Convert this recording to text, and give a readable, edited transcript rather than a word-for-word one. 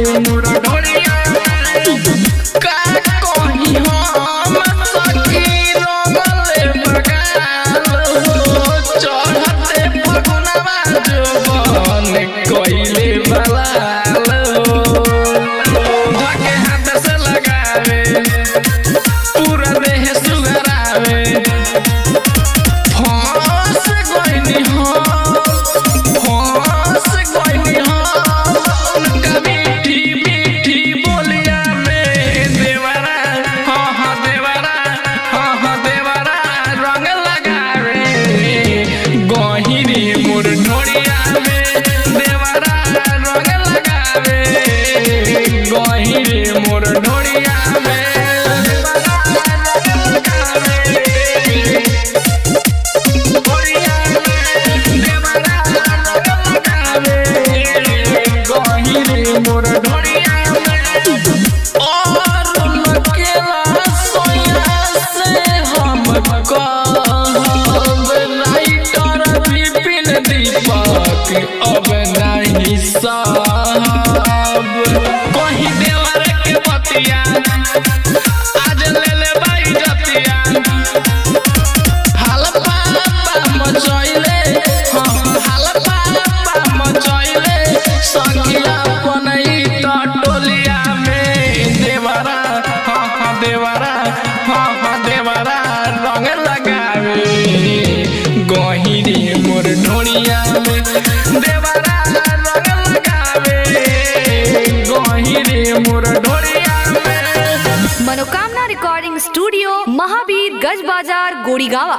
मोर ढोलिया का कहीं हम सखी रोगले बगालो चढ़ते फगुनवा जुबान कोइले बलालो धके हाथ से लगावे पूरा देह सुगरावे फांस गइनी उनका मीठी मीठी बोलिया में देवरा हाँ देवरा रंग लगावे गहिरी मोर ढोलिया में देवरा रंग लगावे गहिरी मोर ढोलिया में मोर ढोलिया और लकेला सोया से हम कहब राइटर विपिन दीपक अब नहीं साहब कहीं देवर के बतिया आज ले ले बाई जतिया हाल पापा मचैले हाल पापा मचैले संगिया देवरा रंग लगावे गहिरी मोर ढोलिया में देवरा रंग लगावे गहिरी मोर ढोलिया में। मनोकामना रिकॉर्डिंग स्टूडियो महावीर गज बाजार गोड़ीगावा।